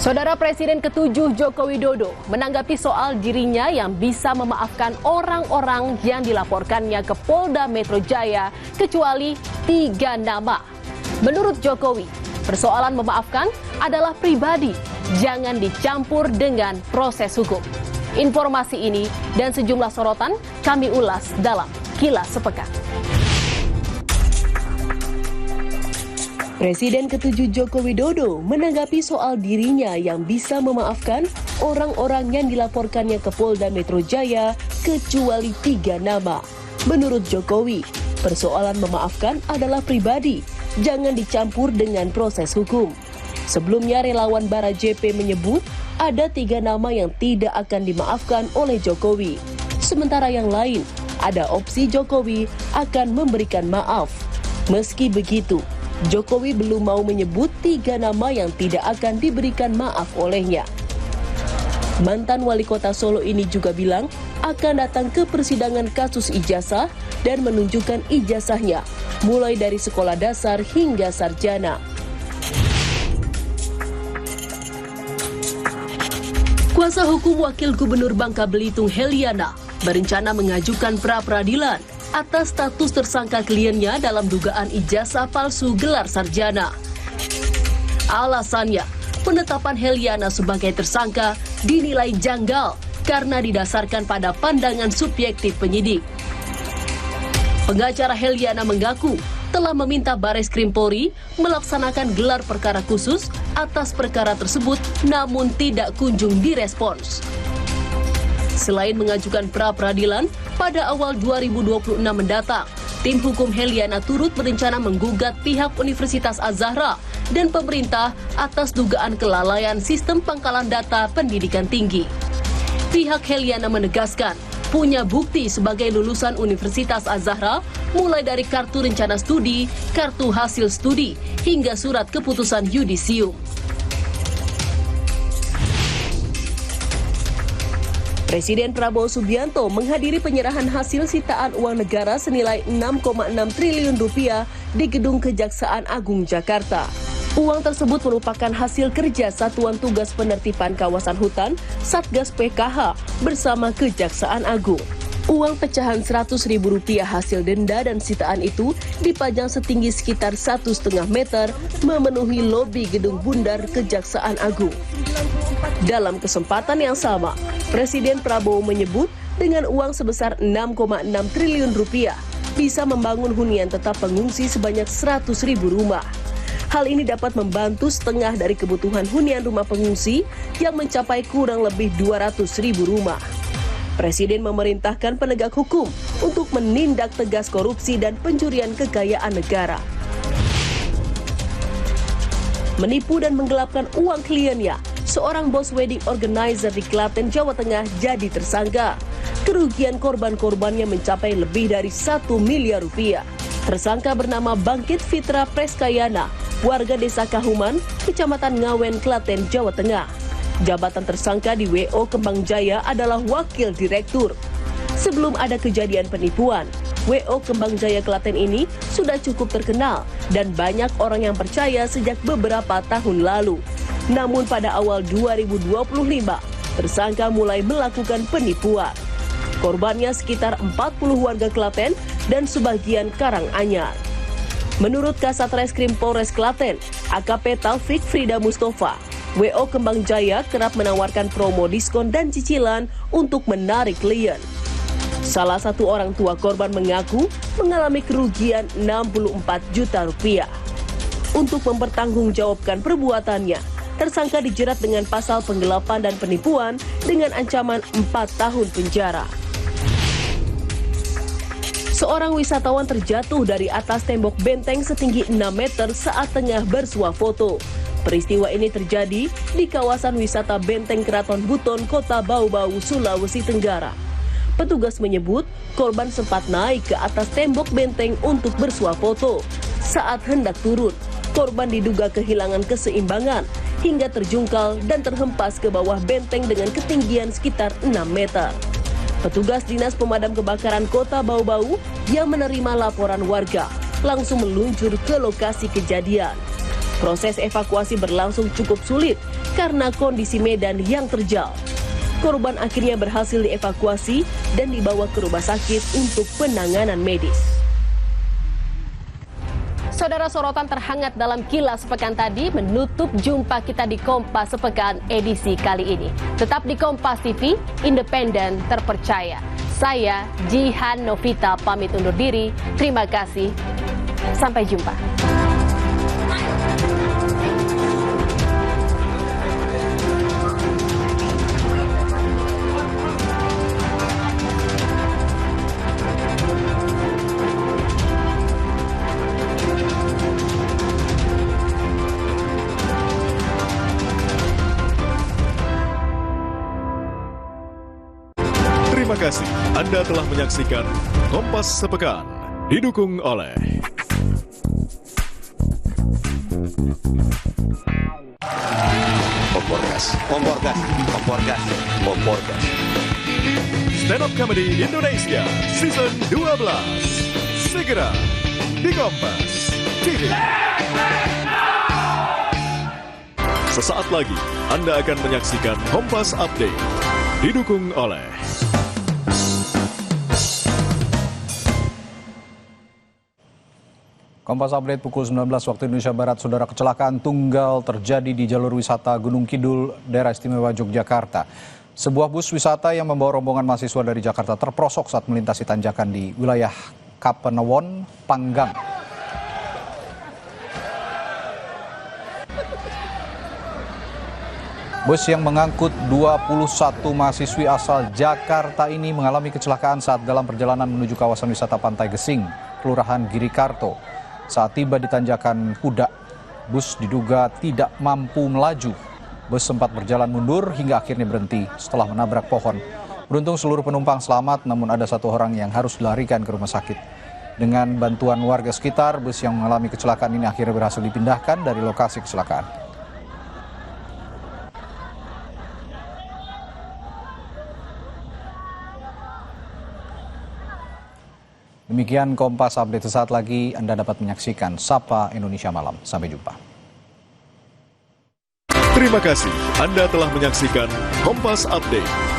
Saudara Presiden ke-7 Joko Widodo menanggapi soal dirinya yang bisa memaafkan orang-orang yang dilaporkannya ke Polda Metro Jaya kecuali 3 nama. Menurut Jokowi, persoalan memaafkan adalah pribadi, jangan dicampur dengan proses hukum. Informasi ini dan sejumlah sorotan kami ulas dalam Kilas Sepekan. Presiden ke-7 Joko Widodo menanggapi soal dirinya yang bisa memaafkan orang-orang yang dilaporkannya ke Polda Metro Jaya kecuali 3 nama. Menurut Jokowi, persoalan memaafkan adalah pribadi, jangan dicampur dengan proses hukum. Sebelumnya relawan Bara JP menyebut ada 3 nama yang tidak akan dimaafkan oleh Jokowi. Sementara yang lain, ada opsi Jokowi akan memberikan maaf. Meski begitu, Jokowi belum mau menyebut 3 nama yang tidak akan diberikan maaf olehnya. Mantan wali kota Solo ini juga bilang akan datang ke persidangan kasus ijazah dan menunjukkan ijazahnya mulai dari sekolah dasar hingga sarjana. Kuasa hukum Wakil Gubernur Bangka Belitung Heliana berencana mengajukan pra-peradilan atas status tersangka kliennya dalam dugaan ijazah palsu gelar sarjana. Alasannya, penetapan Heliana sebagai tersangka dinilai janggal karena didasarkan pada pandangan subjektif penyidik. Pengacara Heliana mengaku telah meminta Bareskrim Polri melaksanakan gelar perkara khusus atas perkara tersebut, namun tidak kunjung direspons. Selain mengajukan pra-peradilan, pada awal 2026 mendatang, tim hukum Heliana turut berencana menggugat pihak Universitas Az-Zahra dan pemerintah atas dugaan kelalaian sistem pangkalan data pendidikan tinggi. Pihak Heliana menegaskan punya bukti sebagai lulusan Universitas Az-Zahra mulai dari kartu rencana studi, kartu hasil studi, hingga surat keputusan yudisium. Presiden Prabowo Subianto menghadiri penyerahan hasil sitaan uang negara senilai 6,6 triliun rupiah di Gedung Kejaksaan Agung Jakarta. Uang tersebut merupakan hasil kerja Satuan Tugas Penertiban Kawasan Hutan Satgas PKH bersama Kejaksaan Agung. Uang pecahan Rp100.000 hasil denda dan sitaan itu dipajang setinggi sekitar 1,5 meter memenuhi lobi Gedung Bundar Kejaksaan Agung. Dalam kesempatan yang sama, Presiden Prabowo menyebut dengan uang sebesar 6,6 triliun rupiah bisa membangun hunian tetap pengungsi sebanyak 100.000 rumah. Hal ini dapat membantu setengah dari kebutuhan hunian rumah pengungsi yang mencapai kurang lebih 200.000 rumah. Presiden memerintahkan penegak hukum untuk menindak tegas korupsi dan pencurian kekayaan negara. Menipu dan menggelapkan uang kliennya, seorang bos wedding organizer di Klaten, Jawa Tengah jadi tersangka. Kerugian korban-korbannya mencapai lebih dari 1 miliar rupiah. Tersangka bernama Bangkit Fitra Preskayana, warga desa Kahuman, Kecamatan Ngawen, Klaten, Jawa Tengah. Jabatan tersangka di WO Kembang Jaya adalah wakil direktur. Sebelum ada kejadian penipuan, WO Kembang Jaya Klaten ini sudah cukup terkenal dan banyak orang yang percaya sejak beberapa tahun lalu. Namun pada awal 2025, tersangka mulai melakukan penipuan. Korbannya sekitar 40 warga Klaten dan sebagian Karanganyar. Menurut Kasat Reskrim Polres Klaten, AKP Taufik Frida Mustafa, WO Kembang Jaya kerap menawarkan promo diskon dan cicilan untuk menarik klien. Salah satu orang tua korban mengaku mengalami kerugian 64 juta rupiah. Untuk mempertanggungjawabkan perbuatannya, tersangka dijerat dengan pasal penggelapan dan penipuan dengan ancaman 4 tahun penjara. Seorang wisatawan terjatuh dari atas tembok benteng setinggi 6 meter saat tengah bersuah foto. Peristiwa ini terjadi di kawasan wisata Benteng Keraton Buton, Kota Bau-Bau, Sulawesi Tenggara. Petugas menyebut korban sempat naik ke atas tembok benteng untuk bersuah foto. Saat hendak turun, korban diduga kehilangan keseimbangan hingga terjungkal dan terhempas ke bawah benteng dengan ketinggian sekitar 6 meter. Petugas Dinas Pemadam Kebakaran Kota Bau-Bau yang menerima laporan warga langsung meluncur ke lokasi kejadian. Proses evakuasi berlangsung cukup sulit karena kondisi medan yang terjal. Korban akhirnya berhasil dievakuasi dan dibawa ke rumah sakit untuk penanganan medis. Saudara, sorotan terhangat dalam Kilas Pekan tadi menutup jumpa kita di Kompas Sepekan edisi kali ini. Tetap di Kompas TV, independen, terpercaya. Saya Jihan Novita pamit undur diri. Terima kasih. Sampai jumpa. Terima kasih Anda telah menyaksikan Kompas Sepekan, didukung oleh Komporgas. Stand Up Comedy Indonesia Season 12. Segera di Kompas TV. Sesaat lagi Anda akan menyaksikan Kompas Update, didukung oleh Kompas Update pukul 19 waktu Indonesia Barat. Saudara, kecelakaan tunggal terjadi di jalur wisata Gunung Kidul, Daerah Istimewa Yogyakarta. Sebuah bus wisata yang membawa rombongan mahasiswa dari Jakarta terprosok saat melintasi tanjakan di wilayah Kapanewon, Panggang. Bus yang mengangkut 21 mahasiswi asal Jakarta ini mengalami kecelakaan saat dalam perjalanan menuju kawasan wisata Pantai Gesing, Kelurahan Girikarto. Saat tiba di tanjakan Pudak, bus diduga tidak mampu melaju. Bus sempat berjalan mundur hingga akhirnya berhenti setelah menabrak pohon. Beruntung seluruh penumpang selamat, namun ada satu orang yang harus dilarikan ke rumah sakit. Dengan bantuan warga sekitar, bus yang mengalami kecelakaan ini akhirnya berhasil dipindahkan dari lokasi kecelakaan. Demikian Kompas Update. Sesaat lagi Anda dapat menyaksikan Sapa Indonesia Malam. Sampai jumpa. Terima kasih Anda telah menyaksikan Kompas Update.